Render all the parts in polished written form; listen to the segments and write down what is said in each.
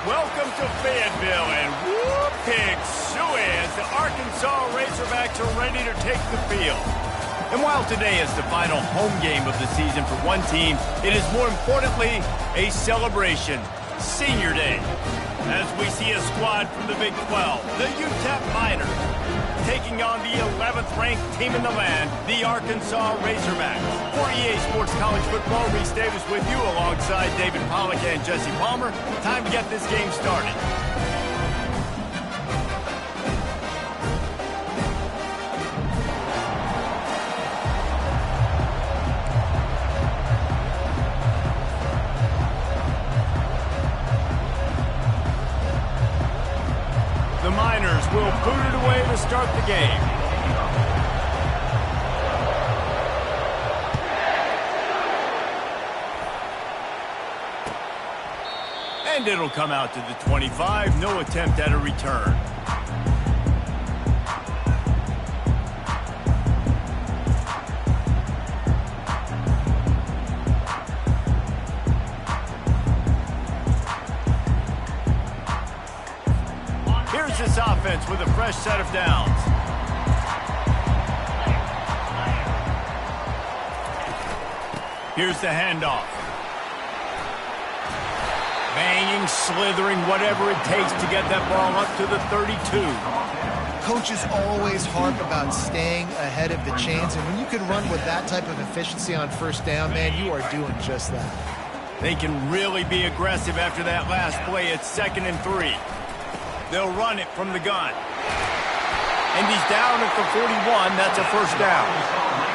Welcome to Fayetteville, and whoop, pig suey as the Arkansas Razorbacks are ready to take the field. And while today is the final home game of the season for one team, it is more importantly a celebration, Senior Day, as we see a squad from the Big 12, the UTEP Miners, taking on the 11th-ranked team in the land, the Arkansas Razorbacks. For EA Sports College Football, Reese Davis with you alongside David Pollack and Jesse Palmer. Time to get this game started. The Miners will boot it away to start the game. And it'll come out to the 25. No attempt at a return. Here's this offense with a fresh set of downs. Here's the handoff. Banging, slithering, whatever it takes to get that ball up to the 32. Coaches always harp about staying ahead of the chains, and when you can run with that type of efficiency on first down, man, you are doing just that. They can really be aggressive after that last play. It's 2nd and 3. They'll run it from the gun. And he's down at the 41. That's a first down.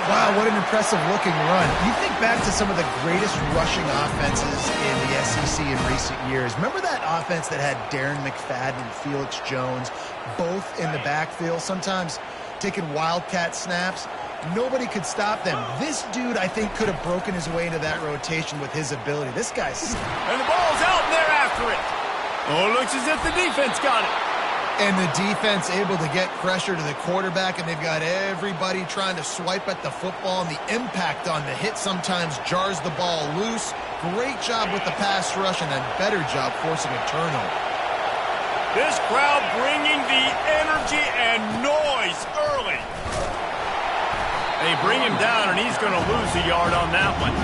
Wow, what an impressive-looking run. You think back to some of the greatest rushing offenses in the SEC in recent years. Remember that offense that had Darren McFadden and Felix Jones both in the backfield, sometimes taking wildcat snaps? Nobody could stop them. This dude, I think, could have broken his way into that rotation with his ability. This guy's... And the ball's out, and they're after it. Oh, it looks as if the defense got it. And the defense able to get pressure to the quarterback, and they've got everybody trying to swipe at the football, and the impact on the hit sometimes jars the ball loose. Great job with the pass rush, and a better job forcing a turnover. This crowd bringing the energy and noise early. They bring him down, and he's going to lose a yard on that one.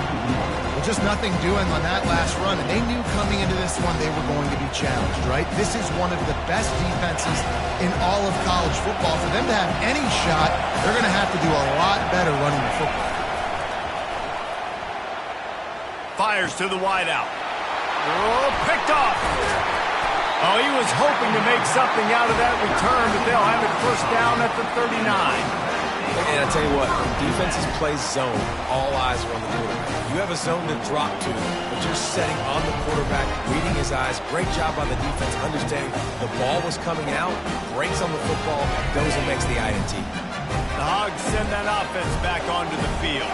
Well, just nothing doing on that last run, and they knew coming into this one they were going to be challenged, right? This is one of the best defenses in all of college football. For them to have any shot, they're going to have to do a lot better running the football. Fires to the wideout. Oh, picked off. Oh, he was hoping to make something out of that return, but they'll have it first down at the 39. And I tell you what, when defenses play zone, all eyes are on the quarterback. You have a zone to drop to, but you're setting on the quarterback, reading his eyes. Great job by the defense, understanding the ball was coming out, breaks on the football, goes and makes the INT. The Hogs send that offense back onto the field.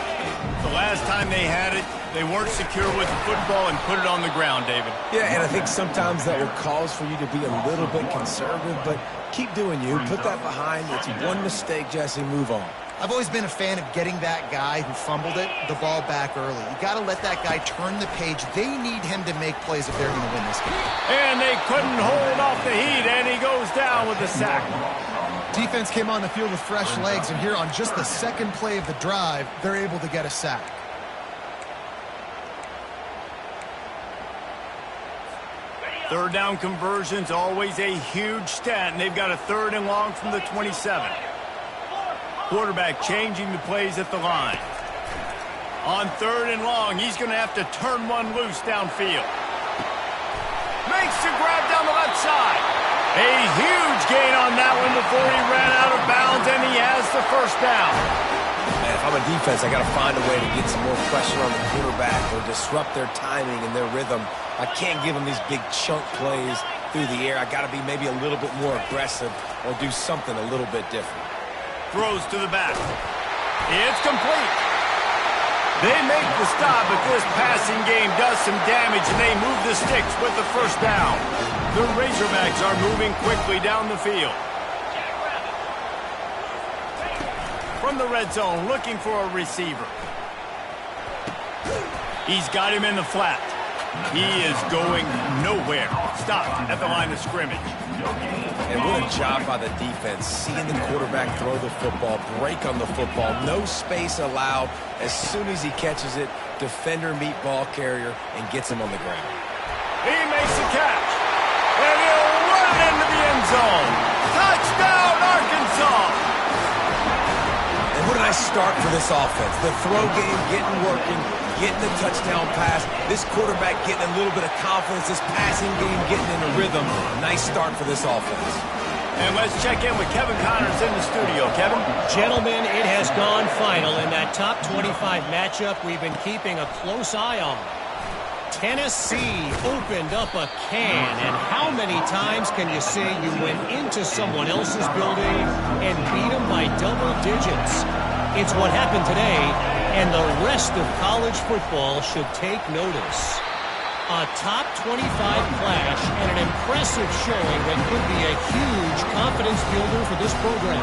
The last time they had it, they weren't secure with the football and put it on the ground, David. Yeah, and I think sometimes that will cause for you to be a little bit conservative, but keep doing you. Put that behind. It's one mistake, Jesse. Move on. I've always been a fan of getting that guy who fumbled it, the ball back early. You got to let that guy turn the page. They need him to make plays if they're going to win this game. And they couldn't hold off the heat, and he goes down with a sack. Defense came on the field with fresh legs, and here on just the second play of the drive, they're able to get a sack. Third down conversions, always a huge stat, and they've got a 3rd and long from the 27. Quarterback changing the plays at the line. On 3rd and long, he's going to have to turn one loose downfield. Makes the grab down the left side. A huge gain on that one before he ran out of bounds, and he has the first down. Man, if I'm a defense, I got to find a way to get some more pressure on the quarterback or disrupt their timing and their rhythm. I can't give them these big chunk plays through the air. I got to be maybe a little bit more aggressive or do something a little bit different. Throws to the back. It's complete. They make the stop, but this passing game does some damage, and they move the sticks with the first down. The Razorbacks are moving quickly down the field. From the red zone, looking for a receiver. He's got him in the flat. He is going nowhere. Stopped at the line of scrimmage. And what a job by the defense, seeing the quarterback throw the football, break on the football, no space allowed. As soon as he catches it, defender meet ball carrier and gets him on the ground. He makes the catch, and he'll run it into the end zone. Touchdown, Arkansas! And what a nice start for this offense. The throw game getting working, getting the touchdown pass. This quarterback getting a little bit of confidence. This passing game getting in a rhythm. Nice start for this offense. And let's check in with Kevin Connors in the studio. Kevin? Gentlemen, it has gone final in that top 25 matchup we've been keeping a close eye on. Tennessee opened up a can, and how many times can you say you went into someone else's building and beat them by double digits? It's what happened today, and the rest of college football should take notice. A top 25 clash and an impressive showing that could be a huge confidence builder for this program.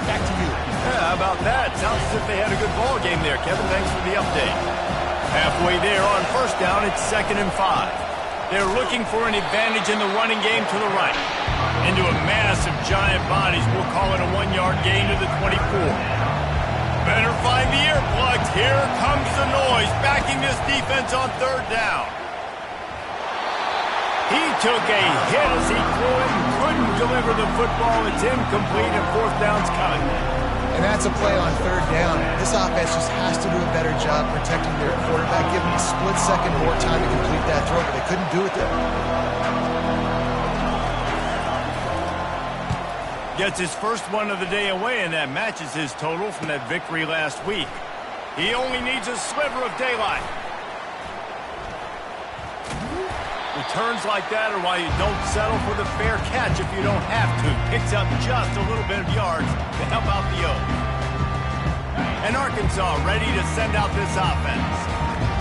Back to you. Yeah, how about that? Sounds as if they had a good ball game there. Kevin, thanks for the update. Halfway there on first down, it's 2nd and 5. They're looking for an advantage in the running game to the right. Into a mass of giant bodies, we'll call it a 1-yard gain to the 24. Better find the earplugs. Here comes the noise, backing this defense on 3rd down. He took a hit as he threw it and couldn't deliver the football. It's incomplete, and 4th down's coming. And that's a play on 3rd down. This offense just has to do a better job protecting their quarterback, give them a split second more time to complete that throw, but they couldn't do it there. Gets his first one of the day away, and that matches his total from that victory last week. He only needs a sliver of daylight. Returns like that are why you don't settle for the fair catch if you don't have to. Picks up just a little bit of yards to help out the O. And Arkansas ready to send out this offense.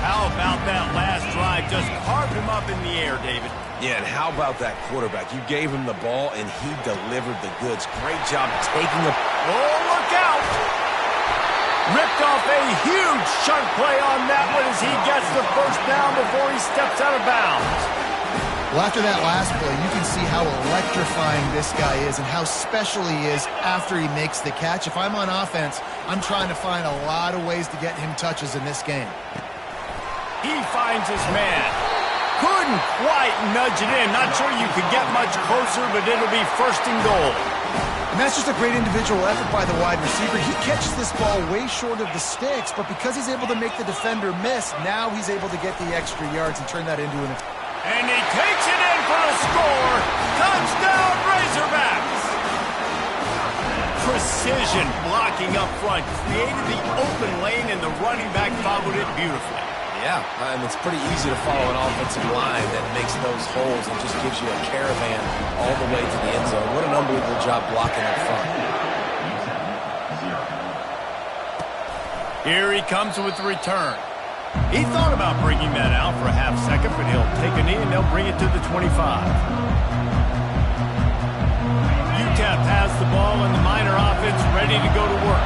How about that last drive? Just carved him up in the air, David. Yeah, and how about that quarterback? You gave him the ball, and he delivered the goods. Great job taking the... Oh, look out! Ripped off a huge chunk play on that one as he gets the first down before he steps out of bounds. Well, after that last play, you can see how electrifying this guy is and how special he is after he makes the catch. If I'm on offense, I'm trying to find a lot of ways to get him touches in this game. He finds his man. Couldn't quite nudge it in. Not sure you could get much closer, but it'll be 1st and goal. And that's just a great individual effort by the wide receiver. He catches this ball way short of the sticks, but because he's able to make the defender miss, now he's able to get the extra yards and turn that into an... And he takes it in for the score. Touchdown, Razorbacks! Precision blocking up front. Created the open lane, and the running back followed it beautifully. Yeah, and it's pretty easy to follow an offensive line that makes those holes and just gives you a caravan all the way to the end zone. What an unbelievable job blocking up front. Here he comes with the return. He thought about bringing that out for a half second, but he'll take a knee and they'll bring it to the 25. UTEP has the ball and the Miner offense ready to go to work.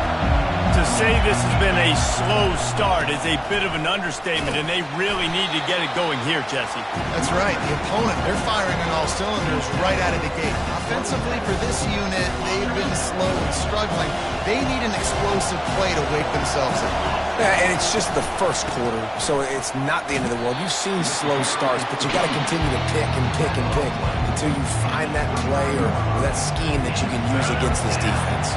To say this has been a slow start is a bit of an understatement, and they really need to get it going here, Jesse. That's right. The opponent, they're firing on all cylinders right out of the gate. Offensively, for this unit, they've been slow and struggling. They need an explosive play to wake themselves up. Yeah, and it's just the first quarter, so it's not the end of the world. You've seen slow starts, but you got to continue to pick and pick and pick until you find that play or that scheme that you can use against this defense.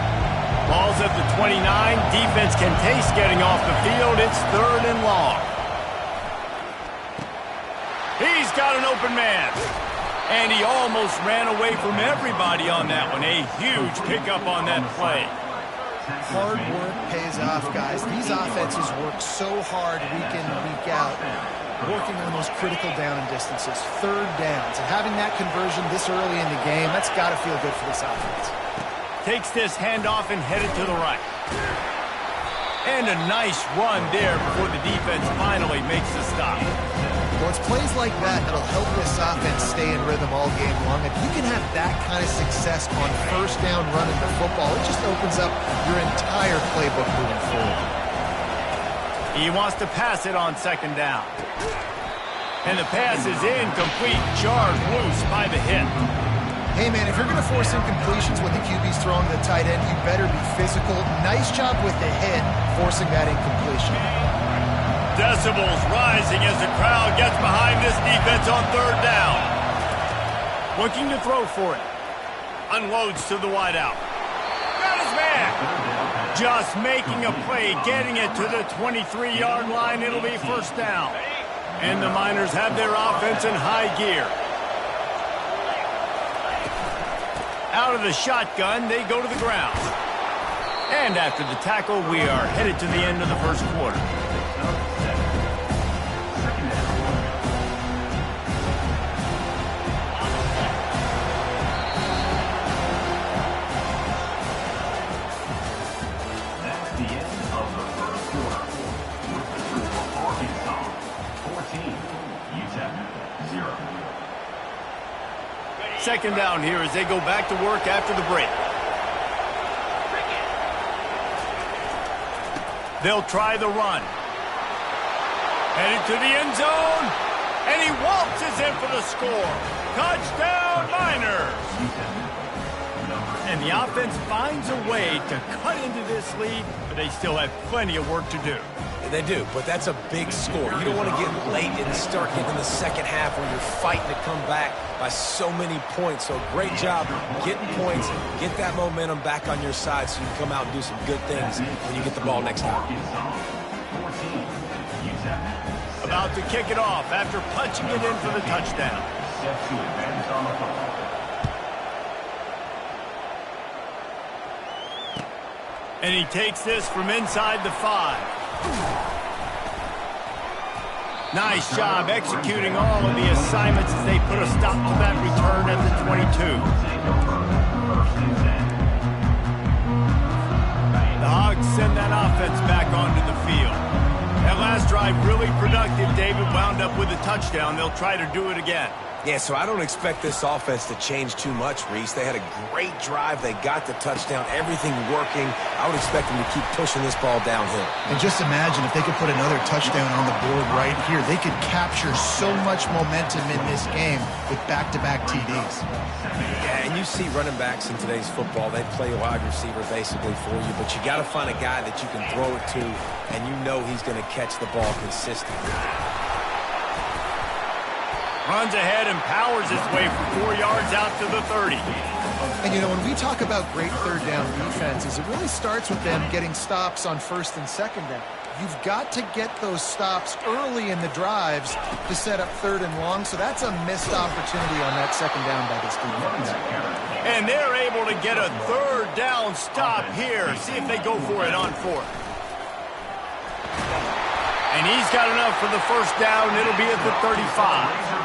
Ball's at the 29. Defense can taste getting off the field. It's 3rd and long. He's got an open man. And he almost ran away from everybody on that one. A huge pickup on that play. Hard work pays off, guys. These offenses work so hard week in and week out, working on those critical down and distances, 3rd downs. And having that conversion this early in the game, that's got to feel good for this offense. Takes this handoff and headed to the right. And a nice run there before the defense finally makes the stop. Well, it's plays like that that'll help this offense stay in rhythm all game long. If you can have that kind of success on 1st down running the football, it just opens up your entire playbook moving forward. He wants to pass it on 2nd down. And the pass is incomplete, jarred loose by the hit. Hey, man, if you're going to force incompletions when the QB's throwing to the tight end, you better be physical. Nice job with the hit, forcing that incompletion. Decibels rising as the crowd gets behind this defense on third down. Looking to throw for it. Unloads to the wideout. Got his man. Just making a play, getting it to the 23-yard line. It'll be first down. And the Miners have their offense in high gear. Out of the shotgun, they go to the ground. And after the tackle, we are headed to the end of the first quarter. That's the end of the first quarter. With the score, Arkansas 14, UTEP 0. Second down here as they go back to work after the break. They'll try the run. Headed to the end zone. And he waltzes in for the score. Touchdown, Miners! And the offense finds a way to cut into this lead, but they still have plenty of work to do. They do, but that's a big score. You don't want to get late and start getting the second half where you're fighting to come back by so many points. So great job getting points, get that momentum back on your side so you can come out and do some good things when you get the ball next time. About to kick it off after punching it in for the touchdown. Set to advance on the football. And he takes this from inside the 5. Nice job executing all of the assignments as they put a stop to that return at the 22. The Hogs send that offense back onto the field. That last drive really productive. David wound up with a touchdown. They'll try to do it again. Yeah, so I don't expect this offense to change too much, Reese. They had a great drive. They got the touchdown, everything working. I would expect them to keep pushing this ball downhill. And just imagine if they could put another touchdown on the board right here. They could capture so much momentum in this game with back-to-back TDs. Yeah, and you see running backs in today's football. They play a wide receiver basically for you, but you got to find a guy that you can throw it to, and you know he's going to catch the ball consistently. Runs ahead and powers his way for 4 yards out to the 30. And, you know, when we talk about great third down defenses, it really starts with them getting stops on first and second down. You've got to get those stops early in the drives to set up third and long, so that's a missed opportunity on that second down by this defense. And they're able to get a third down stop here. See if they go for it on fourth. And he's got enough for the first down. It'll be at the 35.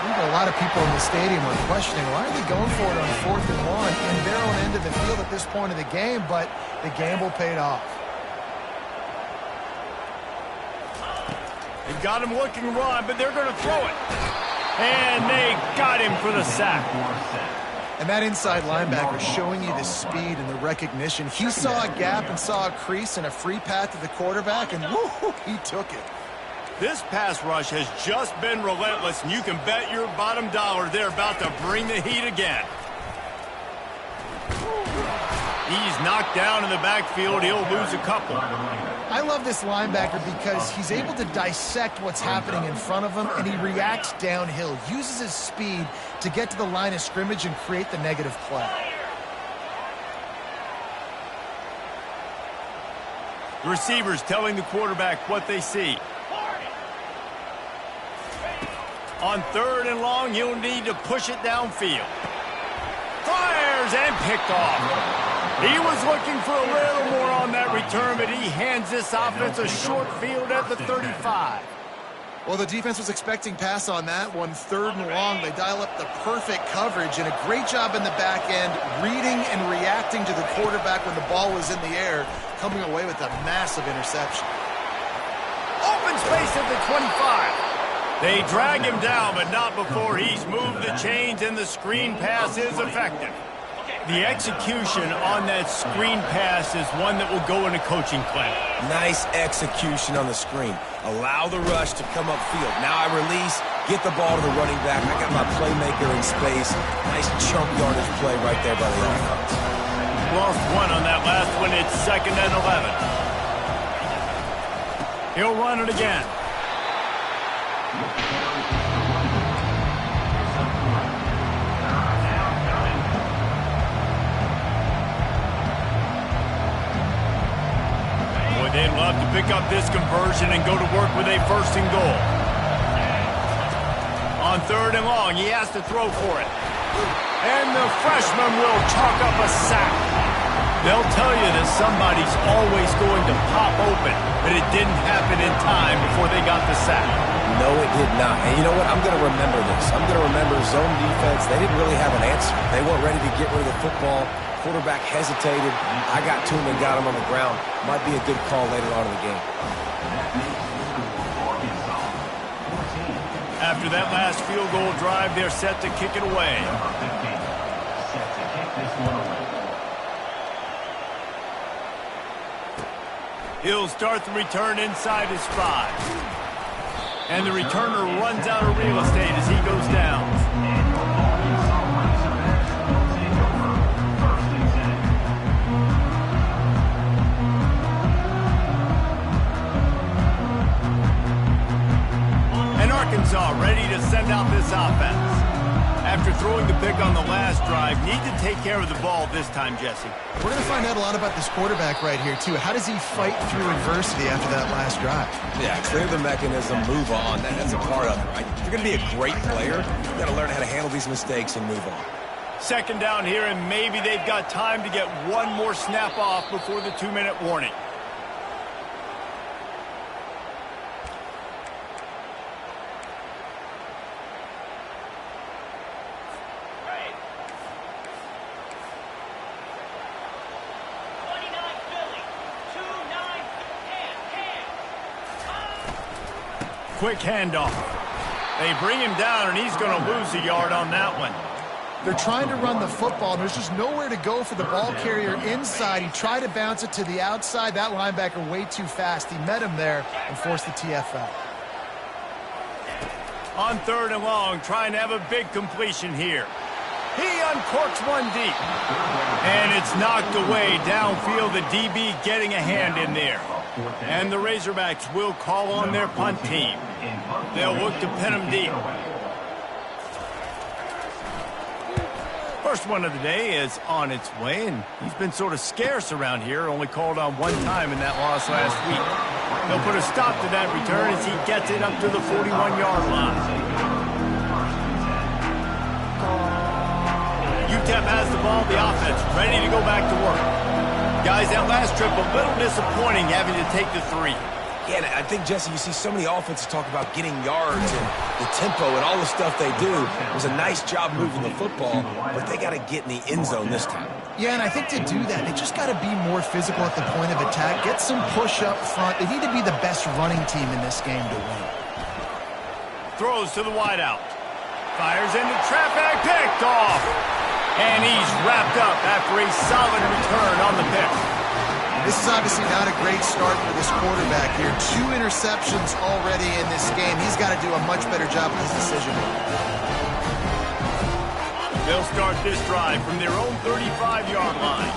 A lot of people in the stadium are questioning, why are they going for it on 4th and 1 in their own end of the field at this point of the game, but the gamble paid off. They got him looking run, but they're going to throw it. And they got him for the sack. And that inside linebacker showing you the speed and the recognition. He saw a gap and saw a crease and a free path to the quarterback, and woo, he took it. This pass rush has just been relentless, and you can bet your bottom dollar they're about to bring the heat again. He's knocked down in the backfield. He'll lose a couple. I love this linebacker because he's able to dissect what's happening in front of him, and he reacts downhill, uses his speed to get to the line of scrimmage and create the negative play. The receivers telling the quarterback what they see. On third and long, you'll need to push it downfield. Fires and picked off. He was looking for a little more on that return, but he hands this offense a short field at the 35. Well, the defense was expecting pass on that one. Third and long, they dial up the perfect coverage and a great job in the back end, reading and reacting to the quarterback when the ball was in the air, coming away with a massive interception. Open space at the 25. They drag him down, but not before he's moved the chains, and the screen pass is effective. The execution on that screen pass is one that will go in a coaching clinic. Nice execution on the screen. Allow the rush to come upfield. Now I release, get the ball to the running back. I got my playmaker in space. Nice chunk yardage play right there by the offense. Lost one on that last one. It's 2nd and 11. He'll run it again. They'd love to pick up this conversion and go to work with a 1st and goal. On 3rd and long, he has to throw for it. And the freshman will chalk up a sack. They'll tell you that somebody's always going to pop open, but it didn't happen in time before they got the sack. No, it did not. And you know what? I'm going to remember this. I'm going to remember zone defense. They didn't really have an answer. They weren't ready to get rid of the football. Quarterback hesitated. I got to him and got him on the ground. Might be a good call later on in the game. After that last field goal drive, they're set to kick it away. He'll start the return inside his 5. And the returner runs out of real estate as he goes down. Arkansas ready to send out this offense. After throwing the pick on the last drive, need to take care of the ball this time, Jesse. We're going to find out a lot about this quarterback right here, too. How does he fight through adversity after that last drive? Yeah, clear the mechanism, move on. That's a part of it, right? If you're going to be a great player, you've got to learn how to handle these mistakes and move on. 2nd down here, and maybe they've got time to get one more snap off before the 2-minute warning. Quick handoff. They bring him down, and he's going to lose a yard on that one. They're trying to run the football, and there's just nowhere to go for the ball carrier inside. He tried to bounce it to the outside. That linebacker way too fast. He met him there and forced the TFL. On 3rd and long, trying to have a big completion here. He uncorks one deep. And it's knocked away downfield. The DB getting a hand in there. And the Razorbacks will call on their punt team. They'll look to pin him deep. First one of the day is on its way, and he's been sort of scarce around here, only called on one time in that loss last week. They'll put a stop to that return as he gets it up to the 41-yard line. UTEP has the ball, the offense ready to go back to work. Guys, that last trip a little disappointing having to take the 3. Yeah, and I think, Jesse, you see so many offenses talk about getting yards and the tempo and all the stuff they do. It was a nice job moving the football, but they got to get in the end zone this time. Yeah, and I think to do that, they just got to be more physical at the point of attack, get some push up front. They need to be the best running team in this game to win. Throws to the wideout. Fires into traffic, picked off. And he's wrapped up after a solid return on the pick. This is obviously not a great start for this quarterback here. 2 interceptions already in this game. He's got to do a much better job with his decision. They'll start this drive from their own 35-yard line.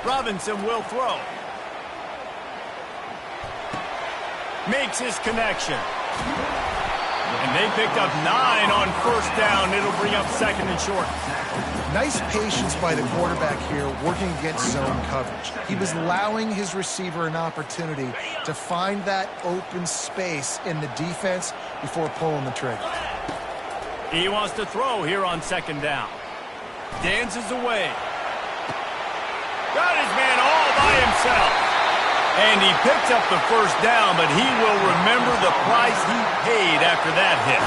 Robinson will throw. Makes his connection. And they picked up 9 on 1st down. It'll bring up 2nd and short. Nice patience by the quarterback here working against zone coverage. He was allowing his receiver an opportunity to find that open space in the defense before pulling the trigger. He wants to throw here on 2nd down. Dances away. Got his man all by himself. And he picks up the 1st down, but he will remember the price he paid after that hit.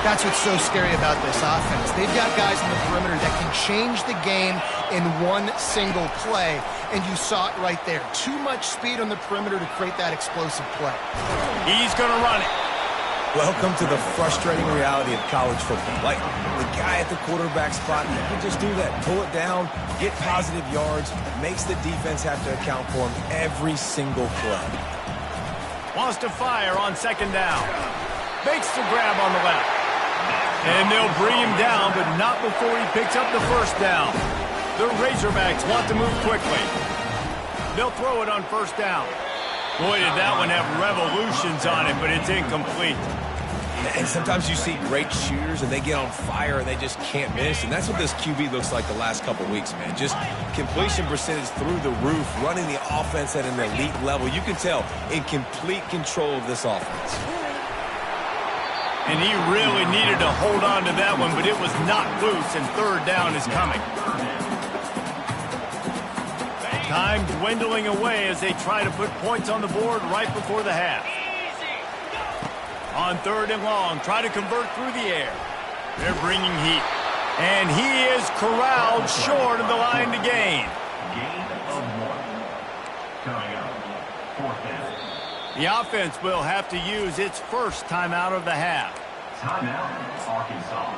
That's what's so scary about this offense. They've got guys in the perimeter that can change the game in one single play, and you saw it right there. Too much speed on the perimeter to create that explosive play. He's going to run it. Welcome to the frustrating reality of college football. Like, the guy at the quarterback spot, he can just do that. Pull it down, get positive yards, makes the defense have to account for him every single play. Wants to fire on second down. Makes the grab on the left. And they'll bring him down, but not before he picks up the first down. The Razorbacks want to move quickly. They'll throw it on first down. Boy, did that one have revolutions on it, but it's incomplete. And sometimes you see great shooters, and they get on fire, and they just can't miss. And that's what this QB looks like the last couple weeks, man. Just completion percentage through the roof, running the offense at an elite level. You can tell in complete control of this offense. And he really needed to hold on to that one, but it was not loose, and third down is coming. Time dwindling away as they try to put points on the board right before the half. On third and long, try to convert through the air. They're bringing heat. And he is corralled short of the line to gain. Gain of 1. Coming up, 4th down. The offense will have to use its first timeout of the half. Timeout, Arkansas.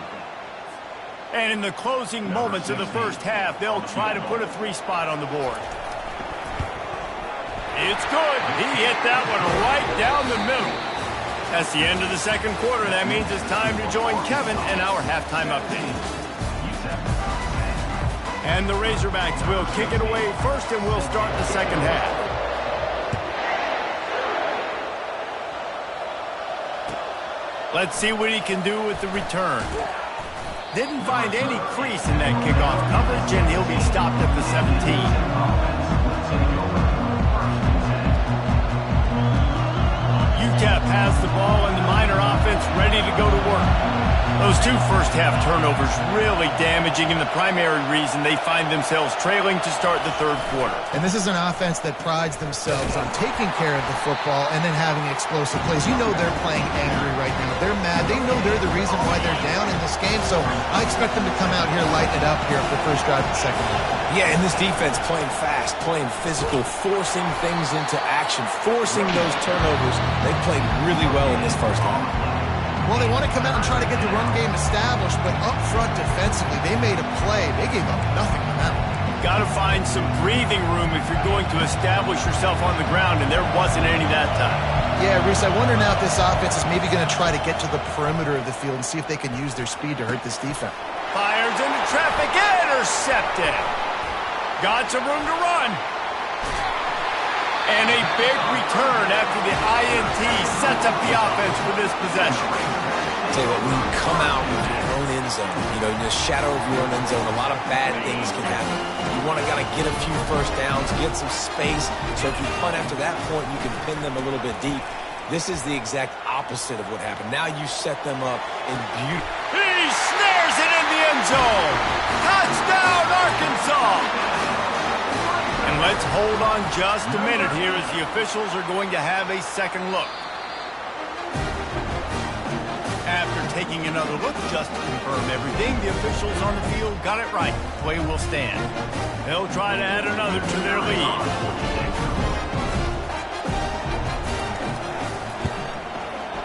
And in the closing moments of the first half, they'll try to put a 3-spot on the board. It's good. He hit that one right down the middle. That's the end of the second quarter. That means it's time to join Kevin in our halftime update. And the Razorbacks will kick it away first, and we'll start the second half. Let's see what he can do with the return. Didn't find any crease in that kickoff coverage, and he'll be stopped at the 17. UTEP has the ball, and the Miner offense ready to go to work. Those 2 first-half turnovers really damaging, and the primary reason they find themselves trailing to start the third quarter. And this is an offense that prides themselves on taking care of the football and then having explosive plays. You know they're playing angry right now. They're mad. They know they're the reason why they're down in this game, so I expect them to come out here, lighten it up here for the first drive of the second half. Yeah, and this defense playing fast, playing physical, forcing things into action, forcing those turnovers. They played really well in this first half. Well, they want to come out and try to get the run game established, but up front defensively, they made a play. They gave up nothing on that one. Got to find some breathing room if you're going to establish yourself on the ground, and there wasn't any that time. Yeah, Reese, I wonder now if this offense is maybe going to try to get to the perimeter of the field and see if they can use their speed to hurt this defense. Fires into traffic, intercepted. Got some room to run. And a big return after the INT sets up the offense for this possession. I'll tell you what, when you come out with your own end zone, you know, in the shadow of your own end zone, a lot of bad things can happen. You want to get a few first downs, get some space, so if you punt after that point, you can pin them a little bit deep. This is the exact opposite of what happened. Now you set them up in beauty. He snares it in the end zone. Touchdown, Arkansas! And let's hold on just a minute here as the officials are going to have a second look. After taking another look just to confirm everything, the officials on the field got it right. Play will stand. They'll try to add another to their lead.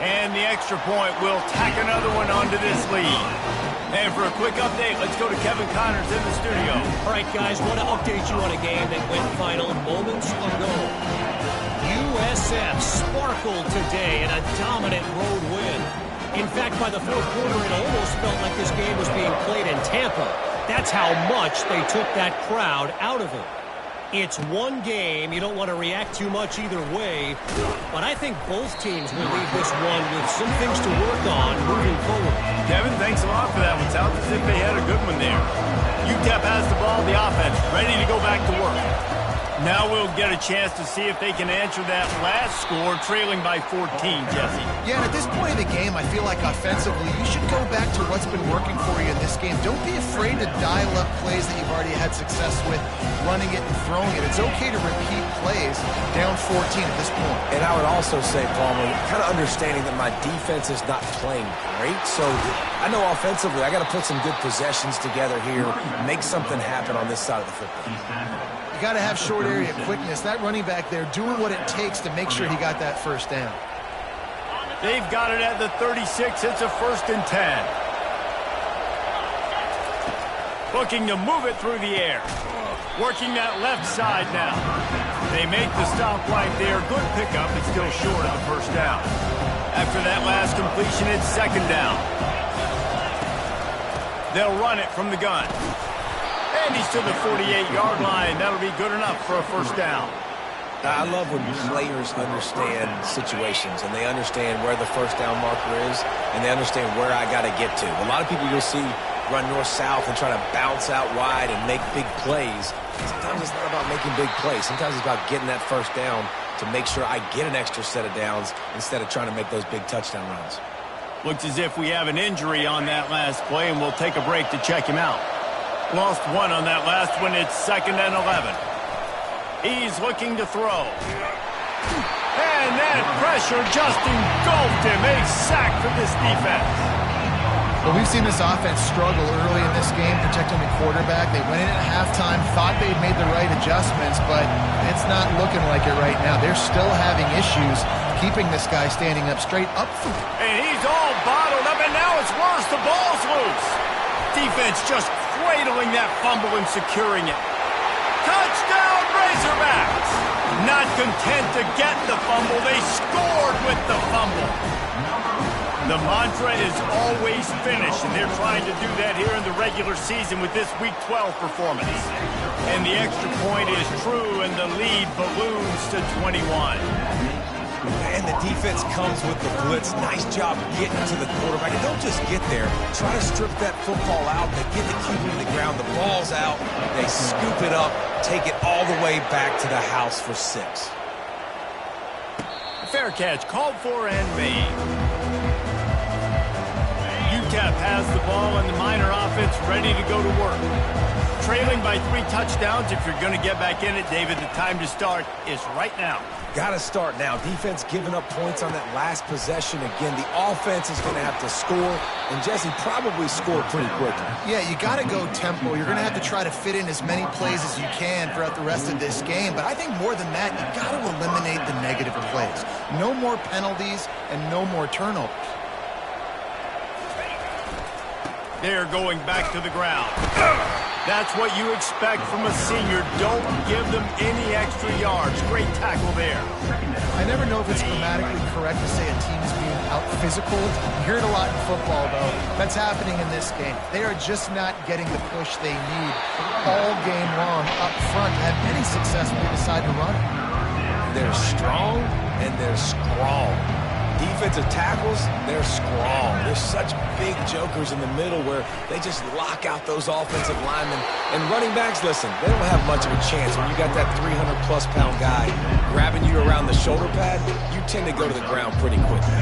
And the extra point will tack another one onto this lead. And for a quick update, let's go to Kevin Connors in the studio. All right, guys, want to update you on a game that went final moments ago. USF sparkled today in a dominant road win. In fact, by the fourth quarter, it almost felt like this game was being played in Tampa. That's how much they took that crowd out of it. It's one game. You don't want to react too much either way. But I think both teams will leave this one with some things to work on moving forward. Kevin, thanks a lot for that one. Sounds as if they had a good one there. UTEP has the ball, the offense, ready to go back to work. Now we'll get a chance to see if they can answer that last score, trailing by 14, Jesse. Yeah, and at this point of the game, I feel like offensively, you should go back to what's been working for you in this game. Don't be afraid to dial up plays that you've already had success with, running it and throwing it. It's okay to repeat plays down 14 at this point. And I would also say, Palmer, kind of understanding that my defense is not playing great, so I know offensively I got to put some good possessions together here, make something happen on this side of the football. You got to have short area quickness. That running back there doing what it takes to make sure he got that first down. They've got it at the 36. It's a 1st and 10. Looking to move it through the air. Working that left side now. They make the stop right there. Good pickup, but still short of the 1st down. After that last completion, it's 2nd down. They'll run it from the gun. And he's to the 48-yard line. That'll be good enough for a 1st down. I love when players understand situations and they understand where the 1st down marker is and they understand where I got to get to. A lot of people you'll see run north-south and try to bounce out wide and make big plays. Sometimes it's not about making big plays. Sometimes it's about getting that 1st down to make sure I get an extra set of downs instead of trying to make those big touchdown runs. Looks as if we have an injury on that last play, and we'll take a break to check him out. Lost one on that last one. It's 2nd and 11. He's looking to throw. And that pressure just engulfed him. A sack for this defense. Well, we've seen this offense struggle early in this game protecting the quarterback. They went in at halftime, thought they'd made the right adjustments, but it's not looking like it right now. They're still having issues keeping this guy standing up straight up. And he's all bottled up, and now it's worse. The ball's loose. Defense just cradling that fumble and securing it. Touchdown, Razorbacks! Not content to get the fumble, they scored with the fumble. The mantra is always finish, and they're trying to do that here in the regular season with this Week 12 performance. And the extra point is true, and the lead balloons to 21. And the defense comes with the blitz. Nice job getting to the quarterback. And don't just get there. Try to strip that football out. They get the QB to the ground. The ball's out. They scoop it up, take it all the way back to the house for 6. Fair catch called for and made. UTEP has the ball, and the Miner offense ready to go to work. Trailing by 3 touchdowns. If you're going to get back in it, David, the time to start is right now. Got to start now. Defense giving up points on that last possession. Again, the offense is going to have to score, and Jesse probably scored pretty quickly. Yeah, you got to go tempo. You're going to have to try to fit in as many plays as you can throughout the rest of this game. But I think more than that, you got to eliminate the negative plays. No more penalties and no more turnovers. They're going back to the ground. That's what you expect from a senior. Don't give them any extra yards. Great tackle there. I never know if it's grammatically correct to say a team's being out-physical. You hear it a lot in football, though. That's happening in this game. They are just not getting the push they need all game long up front to have any success when they decide to run it. They're strong and they're strong. Defensive tackles, they're strong. They're such big jokers in the middle where they just lock out those offensive linemen. And running backs, listen, they don't have much of a chance. When you got that 300-plus pound guy grabbing you around the shoulder pad, you tend to go to the ground pretty quickly.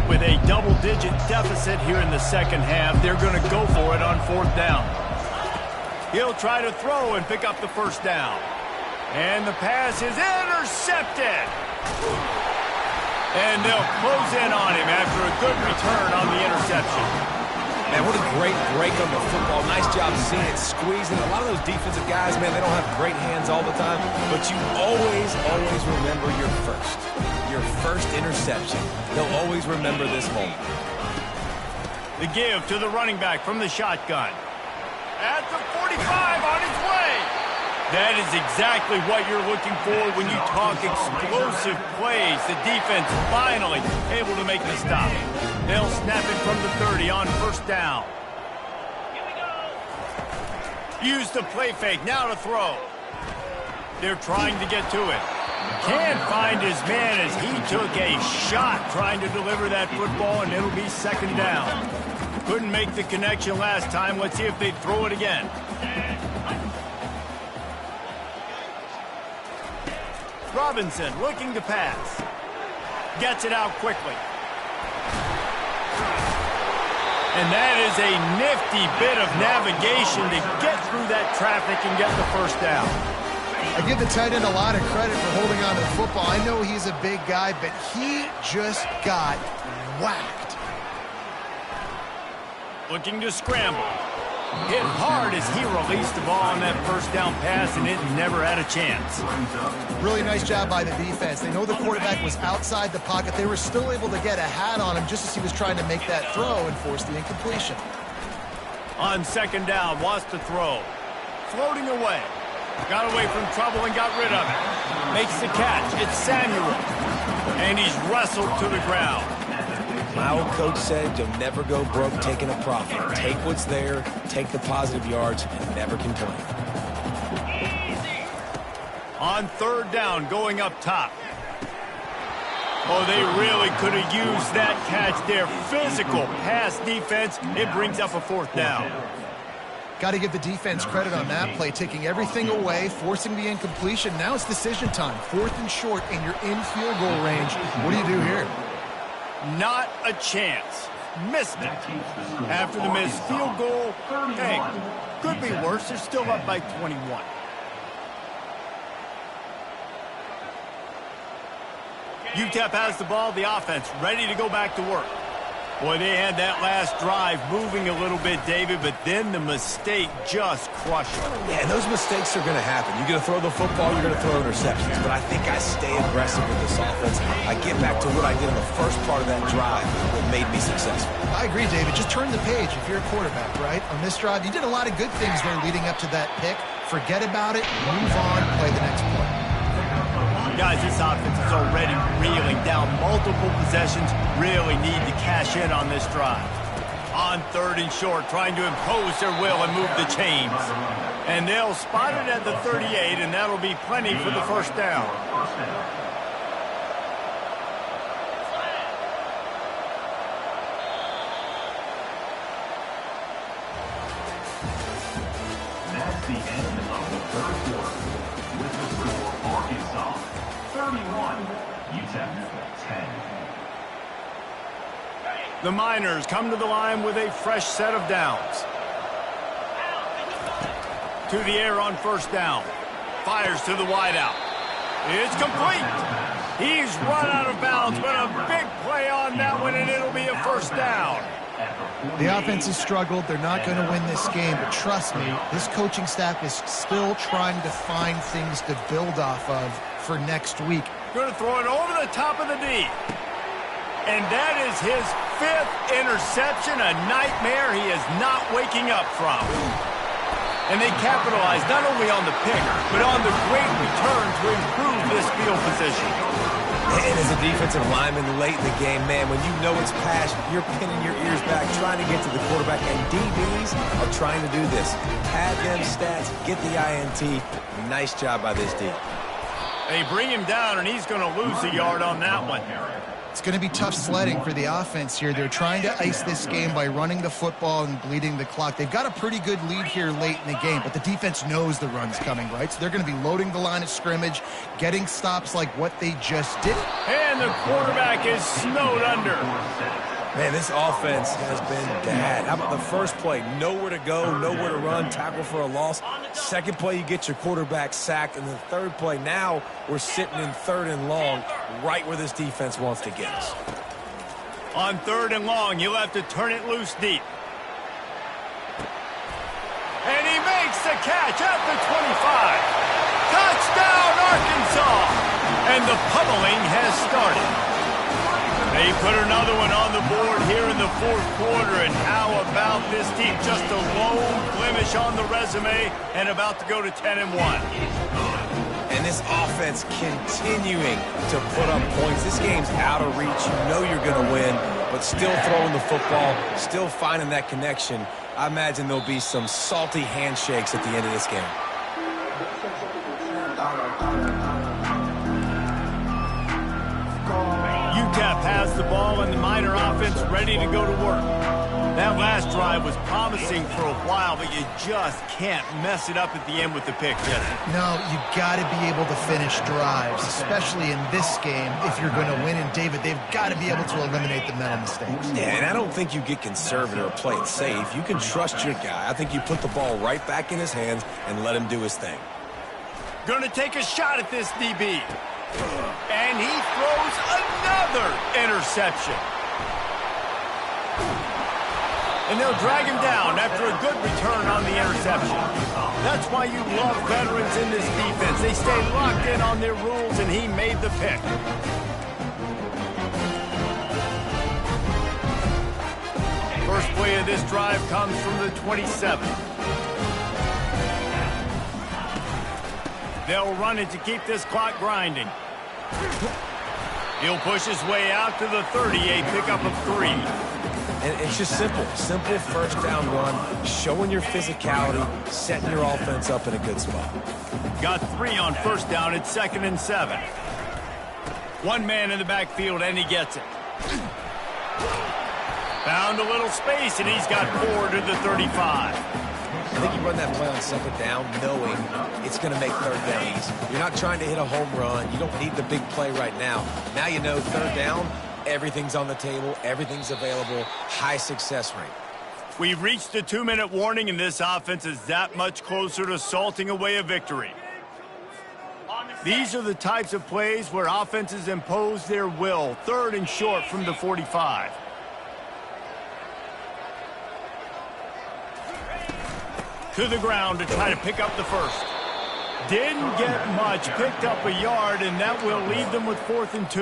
With a double-digit deficit here in the second half, they're going to go for it on 4th down. He'll try to throw and pick up the 1st down. And the pass is intercepted. And they'll close in on him after a good return on the interception. Man, what a great break on the football. Nice job seeing it squeezing. A lot of those defensive guys, man, they don't have great hands all the time, but you always remember your first interception. They'll always remember this moment. The give to the running back from the shotgun. At the 45 on his way. That is exactly what you're looking for when you talk explosive plays. The defense finally able to make the stop. They'll snap it from the 30 on 1st down. Use the play fake, now to throw. They're trying to get to it. Can't find his man as he took a shot trying to deliver that football, and it'll be 2nd down. Couldn't make the connection last time. Let's see if they throw it again. Robinson looking to pass. Gets it out quickly. And that is a nifty bit of navigation to get through that traffic and get the 1st down. I give the tight end a lot of credit for holding on to the football. I know he's a big guy, but he just got whacked. Looking to scramble. Hit hard as he released the ball on that first down pass, and it never had a chance. Really nice job by the defense. They know the quarterback was outside the pocket. They were still able to get a hat on him just as he was trying to make that throw and force the incompletion. On second down, wants to throw. Floating away. Got away from trouble and got rid of it. Makes the catch. It's Samuel. And he's wrestled to the ground. My old coach said you'll never go broke taking a profit. Take what's there, take the positive yards, and never complain. On third down, going up top. Oh, they really could have used that catch there. Physical pass defense. It brings up a fourth down. Got to give the defense credit on that play, taking everything away, forcing the incompletion. Now it's decision time. 4th and short, and you're in field goal range. What do you do here? Not a chance. Missed it. After the missed field goal, hey, could be worse. They're still up by 21. UTEP has the ball, the offense ready to go back to work. Boy, they had that last drive moving a little bit, David, but then the mistake just crushed them. Yeah, and those mistakes are going to happen. You're going to throw the football, you're going to throw interceptions. But I think I stay aggressive with this offense. I get back to what I did in the first part of that drive that made me successful. I agree, David. Just turn the page if you're a quarterback, right? On this drive, you did a lot of good things there leading up to that pick. Forget about it, move on, play the next play. Guys, this offense is already reeling down multiple possessions. Really need to cash in on this drive. On third and short, trying to impose their will and move the chains. And they'll spot it at the 38, and that'll be plenty for the first down. That's the end of the third quarter. With the score, Arkansas 31, UTEP 10. The Miners come to the line with a fresh set of downs. To the air on first down. Fires to the wideout. It's complete. He's run out of bounds, but a big play on that one, and it'll be a first down. The offense has struggled. They're not going to win this game, but trust me, this coaching staff is still trying to find things to build off of for next week. Going to throw it over the top of the D. And that is his 5th interception, a nightmare he is not waking up from. And they capitalized not only on the pick, but on the great return to improve this field position. And as a defensive lineman late in the game, man, when you know it's pass, you're pinning your ears back, trying to get to the quarterback, and DBs are trying to do this. Pad them stats, get the INT. Nice job by this D. They bring him down, and he's going to lose a yard on that one. It's going to be tough sledding for the offense here. They're trying to ice this game by running the football and bleeding the clock. They've got a pretty good lead here late in the game, but the defense knows the run's coming, right? So they're going to be loading the line of scrimmage, getting stops like what they just did. And the quarterback is snowed under. Man, this offense has been bad. How about the first play? Nowhere to go, nowhere to run, tackle for a loss. Second play, you get your quarterback sacked. And the third play, now we're sitting in 3rd and long, right where this defense wants to get us. On 3rd and long, you'll have to turn it loose deep. And he makes the catch at the 25. Touchdown, Arkansas! And the pummeling has started. They put another one on the board here in the 4th quarter, and how about this team? Just a lone blemish on the resume and about to go to 10-1. And this offense continuing to put up points. This game's out of reach. You know you're going to win, but still throwing the football, still finding that connection. I imagine there'll be some salty handshakes at the end of this game. UTEP has the ball and the Miner offense ready to go to work. That last drive was promising for a while, but you just can't mess it up at the end with the pick, Jesse. No, you got to be able to finish drives, especially in this game if you're going to win. And, David, they've got to be able to eliminate the mental mistakes. Yeah, and I don't think you get conservative or play it safe. You can trust your guy. I think you put the ball right back in his hands and let him do his thing. Going to take a shot at this DB. And he throws another interception. And they'll drag him down after a good return on the interception. That's why you love veterans in this defense. They stay locked in on their rules, and he made the pick. First play of this drive comes from the 27. They'll run it to keep this clock grinding. He'll push his way out to the 38, pickup of 3. And it's just simple first down run, showing your physicality, setting your offense up in a good spot. Got 3 on first down. It's 2nd and 7. One man in the backfield, and he gets it. Found a little space, and he's got 4 to the 35. I think you run that play on second down knowing it's going to make third down easy. You're not trying to hit a home run. You don't need the big play right now. Now you know third down, everything's on the table, everything's available, high success rate. We've reached the 2-minute warning, and this offense is that much closer to salting away a victory. These are the types of plays where offenses impose their will. 3rd and short from the 45. To the ground to try to pick up the first. Didn't get much, picked up a yard, and that will leave them with 4th and 2.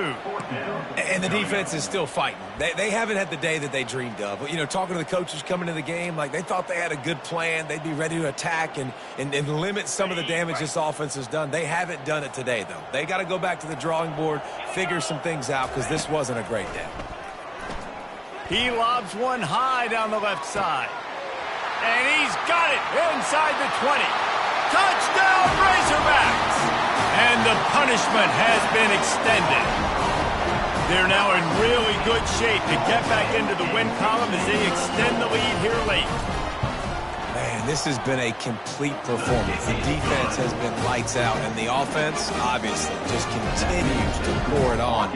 And the defense is still fighting. They haven't had the day that they dreamed of. You know, talking to the coaches coming to the game, like they thought they had a good plan. They'd be ready to attack and limit some of the damage this offense has done. They haven't done it today, though. They got to go back to the drawing board, figure some things out, because this wasn't a great day. He lobs one high down the left side. And he's got it inside the 20. Touchdown, Razorbacks! And the punishment has been extended. They're now in really good shape to get back into the win column as they extend the lead here late. Man, this has been a complete performance. The defense has been lights out, and the offense, obviously, just continues to pour it on.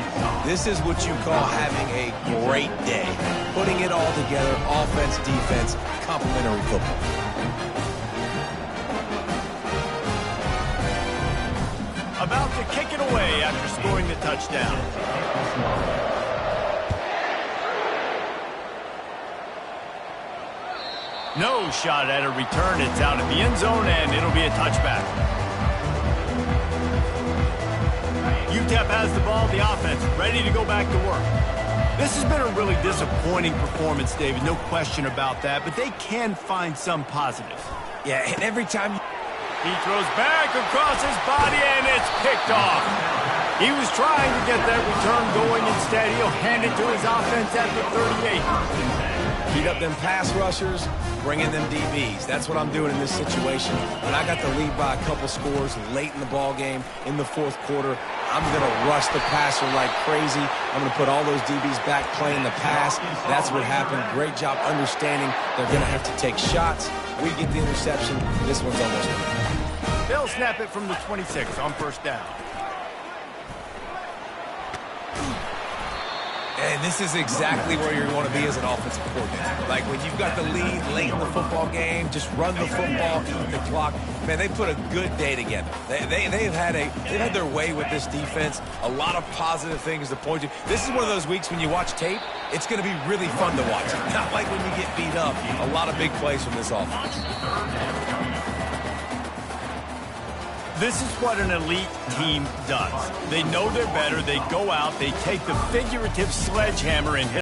This is what you call having a great day. Putting it all together, offense, defense, complementary football. About to kick it away after scoring the touchdown. No shot at a return. It's out of the end zone, and it'll be a touchback. UTEP has the ball, the offense, ready to go back to work. This has been a really disappointing performance, David, no question about that, but they can find some positives. Yeah, and every time he throws back across his body, and it's picked off. He was trying to get that return going. Instead, he'll hand it to his offense at the 38. Heat up them pass rushers, bring in them DBs. That's what I'm doing in this situation. When I got the lead by a couple scores late in the ball game, in the 4th quarter, I'm going to rush the passer like crazy. I'm going to put all those DBs back playing the pass. That's what happened. Great job understanding they're going to have to take shots. We get the interception. This one's almost done. They'll snap it from the 26 on first down. And this is exactly where you want to be as an offensive coordinator. Like when you've got the lead late in the football game, just run the football, eat the clock. Man, they put a good day together. They've had their way with this defense. A lot of positive things to point to. This is one of those weeks when you watch tape, it's going to be really fun to watch. Not like when you get beat up. A lot of big plays from this offense. This is what an elite team does. They know they're better. They go out. They take the figurative sledgehammer and hit